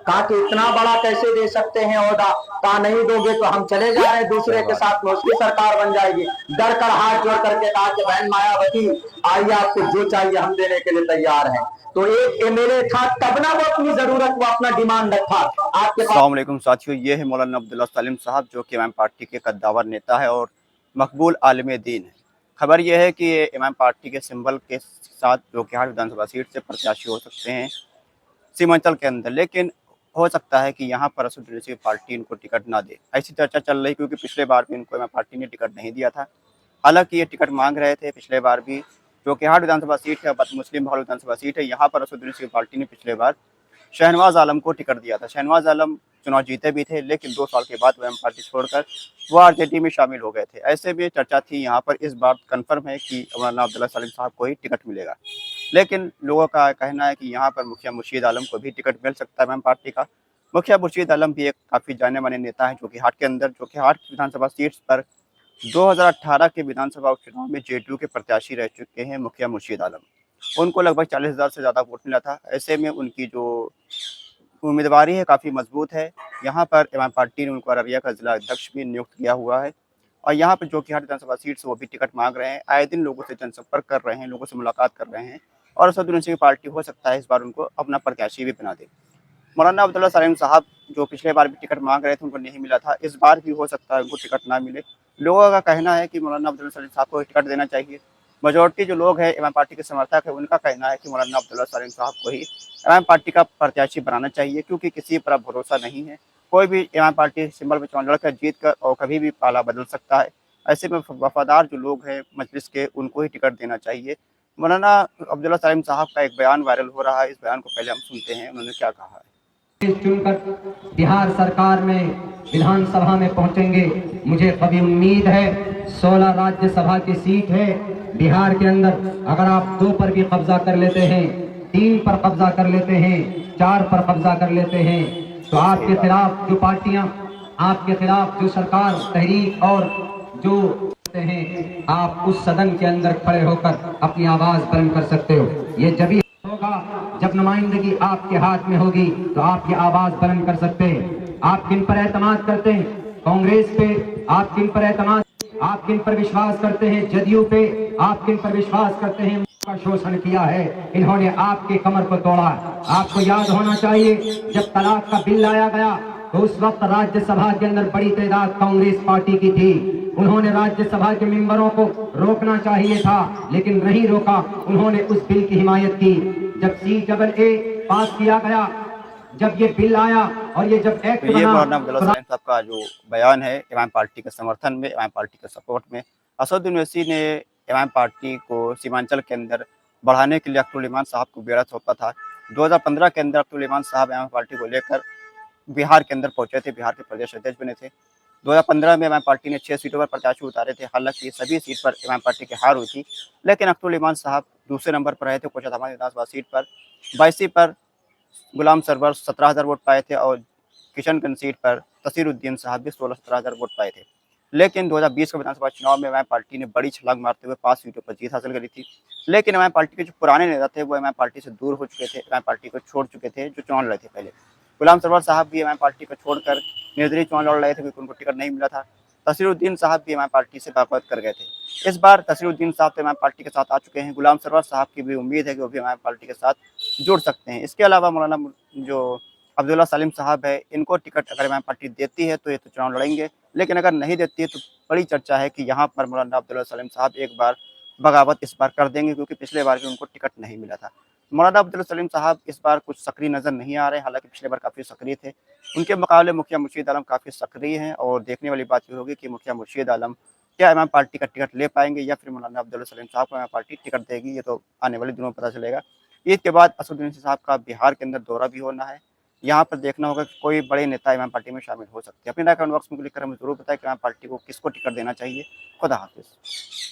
कहा कि इतना बड़ा कैसे दे सकते हैं ओहदा, कहा नहीं दोगे तो हम चले जा रहे हैं दूसरे के साथ में, उसकी सरकार बन जाएगी। डर कर हाथ जोड़ करके कहा कि बहन मायावती आइए, आपको जो चाहिए हम देने के लिए तैयार हैं। तो एक एमएलए था, तब ना वो अपनी जरूरत, वो अपना डिमांड रखा आपके पास। अस्सलाम वालेकुम साथियों, ये है मौलाना अब्दुल्ला सलीम साहब, जो कि इमाम पार्टी के कद्दावर नेता है और मकबूल आलिम दीन है। खबर यह है कि ये इमाम पार्टी के सिंबल के साथ जोकीहाट विधानसभा सीट से प्रत्याशी हो सकते हैं सीमांचल के अंदर, लेकिन हो सकता है कि यहाँ पर असद की पार्टी इनको टिकट ना दे। ऐसी चर्चा चल रही, क्योंकि पिछले बार भी इनको इमाम पार्टी ने टिकट नहीं दिया था। हालांकि ये टिकट मांग रहे थे पिछले बार भी। जोकीहाट विधानसभा सीट है, मुस्लिम बहुल विधानसभा सीट है, यहाँ पर असद की पार्टी ने पिछले बार शहनवाज आलम को टिकट दिया था। शहनवाज आलम चुनाव जीते भी थे, लेकिन 2 साल के बाद वह पार्टी छोड़कर वो आरजेडी में शामिल हो गए थे। ऐसे में चर्चा थी यहाँ पर, इस बार कन्फर्म है कि मौलाना अब्दुल्ला सलीम साहब को ही टिकट मिलेगा। लेकिन लोगों का कहना है कि यहाँ पर मुखिया मुर्शीद आलम को भी टिकट मिल सकता है इमाम पार्टी का। मुखिया मुर्शीद आलम भी एक काफ़ी जाने माने नेता है जोकीहाट के अंदर। जोकीहाट विधानसभा सीट पर 2018 के विधानसभा उपचुनाव में जेडीयू के प्रत्याशी रह चुके हैं मुखिया मुर्शीद आलम। उनको लगभग 40,000 से ज़्यादा वोट मिला था। ऐसे में उनकी जो उम्मीदवारी है काफ़ी मजबूत है। यहाँ पर इमाम पार्टी ने उनको अररिया का जिला अध्यक्ष भी नियुक्त किया हुआ है और यहाँ पर जोकीहाट विधानसभा सीट से वो भी टिकट मांग रहे हैं। आए दिन लोगों से जनसंपर्क कर रहे हैं, लोगों से मुलाकात कर रहे हैं और असदुद्दीन की पार्टी हो सकता है इस बार उनको अपना प्रत्याशी भी बना दे। मौलाना अब्दुल्ला सलीम साहब जो पिछले बार भी टिकट मांग रहे थे, उनको नहीं मिला था, इस बार भी हो सकता है उनको टिकट ना मिले। लोगों का कहना है कि मौलाना अब्दुल्ला सलीम साहब को टिकट देना चाहिए। मेजॉरिटी जो लोग हैं इमाम पार्टी के समर्थक है, उनका कहना है कि मौलाना अब्दुल्ला सलीम साहब को ही इमाम पार्टी का प्रत्याशी बनाना चाहिए, क्योंकि किसी पर भरोसा नहीं है। कोई भी इमाम पार्टी सिंबल में चुनाव लड़कर जीत कर और कभी भी पाला बदल सकता है। ऐसे में वफादार जो लोग हैं मजलिस के, उनको ही टिकट देना चाहिए। मौलाना अब्दुल्ला सलीम साहब का एक बयान वायरल हो रहा है, इस बयान को पहले हम सुनते हैं, उन्होंने क्या कहा है। चुनकर बिहार सरकार में विधानसभा में पहुंचेंगे। मुझे कभी उम्मीद है 16 राज्यसभा की सीट है बिहार के अंदर। अगर आप 2 पर भी कब्जा कर लेते हैं, 3 पर कब्जा कर लेते हैं, 4 पर कब्जा कर लेते हैं, तो आपके खिलाफ जो पार्टियां, आपके खिलाफ जो सरकार तहरीक और जो हैं, आप उस सदन के अंदर खड़े होकर अपनी आवाज बुलंद कर सकते हो। ये जब होगा जब नुमाइंदगी आपके हाथ में होगी, तो आप ये आवाज बुलंद कर सकते हैं। आप किन पर एतमाद करते हैं? कांग्रेस पे। आप किन पर एतमाद, आप किन पर विश्वास करते हैं? जदयू पे। आप किन पर विश्वास करते हैं? का शोषण किया है, इन्होंने आपके कमर को तोड़ा। आपको याद होना चाहिए, जब तलाक का बिल लाया गया तो उस वक्त राज्यसभा के अंदर बड़ी तादाद कांग्रेस पार्टी की थी। उन्होंने राज्यसभा के मेंबरों को रोकना चाहिए था, लेकिन नहीं रोका। उन्होंने उस बिल की हिमायत की। जब CAA पास किया गया, जब ये बिल आया और ये जब एक्ट तो ये बना, मौलाना अब्दुल्ला सलीम साहब का जो बयान है इमाम पार्टी के समर्थन में, इमाम पार्टी के सपोर्ट में। असदुद्दीन ओवैसी ने इमाम पार्टी को सीमांचल के अंदर बढ़ाने के लिए अब्दुल ईमान साहब को बेड़ा सौंपा था। 2015 के अंदर अब्दुल ईमान साहब इमाम पार्टी को लेकर बिहार के अंदर पहुंचे थे, बिहार के प्रदेश अध्यक्ष बने थे। 2015 में इमाम पार्टी ने 6 सीटों पर प्रत्याशी उतारे थे। हालांकि सभी सीट पर इमाम पार्टी की हार हुई थी, लेकिन अब्दुल ईमान साहब दूसरे नंबर पर रहे थे। कोचाधामा विधानसभा सीट पर 22 पर गुलाम सरवर 17,000 वोट पाए थे और किशनगंज सीट पर तसीरुद्दीन साहब भी 16-17,000 वोट पाए थे। लेकिन 2020 के विधानसभा चुनाव में इमाम पार्टी ने बड़ी छलांग मारते हुए 5 सीटों पर जीत हासिल करी थी। लेकिन इमाम पार्टी के जो पुराने नेता थे, वो इमाम पार्टी से दूर हो चुके थे, इमाम पार्टी को छोड़ चुके थे, जो चुनाव लड़े थे पहले। गुलाम सरवर साहब भी इमाम पार्टी को छोड़कर निर्दलीय चुनाव लड़ रहे थे, क्योंकि उनको टिकट नहीं मिला था। तसीरुद्दीन साहब भी इमाम पार्टी से बगावत कर गए थे। इस बार तसीरुद्दीन साहब तो इमाम पार्टी के साथ आ चुके हैं। गुलाम सरवर साहब की भी उम्मीद है कि वो भी इमाम पार्टी के साथ जुड़ सकते हैं। इसके अलावा मौलाना जो अब्दुल्ला सलीम साहब है, इनको टिकट अगर इमाम पार्टी देती है तो ये तो चुनाव लड़ेंगे, लेकिन अगर नहीं देती है तो बड़ी चर्चा है कि यहाँ पर मौलाना अब्दुल्ला सलीम साहब एक बार बगावत इस बार कर देंगे, क्योंकि पिछले बार भी उनको टिकट नहीं मिला था। मौलाना अब्दुल्ला सलीम साहब इस बार कुछ सक्रिय नज़र नहीं आ रहे, हालांकि पिछले बार काफ़ी सक्रिय थे। उनके मुकाबले मुखिया मुर्शीद आलम काफ़ी सक्रिय हैं और देखने वाली बात ये होगी कि मुखिया मुर्शीद आलम क्या इमाम पार्टी का टिकट ले पाएंगे या फिर मौलाना अब्दुल्ला सलीम साहब को इमाम पार्टी टिकट देगी। ये तो आने वाले दिनों में पता चलेगा। ईद के बाद असदुद्दीन साहब का बिहार के अंदर दौरा भी होना है। यहाँ पर देखना होगा कि कोई बड़े नेता इमाम पार्टी में शामिल हो सकते हैं। अपनी राय कमेंट बॉक्स में लिखकर हमें जरूर बताएं कि इमाम पार्टी को किसको टिकट देना चाहिए। खुदा हाफिज़।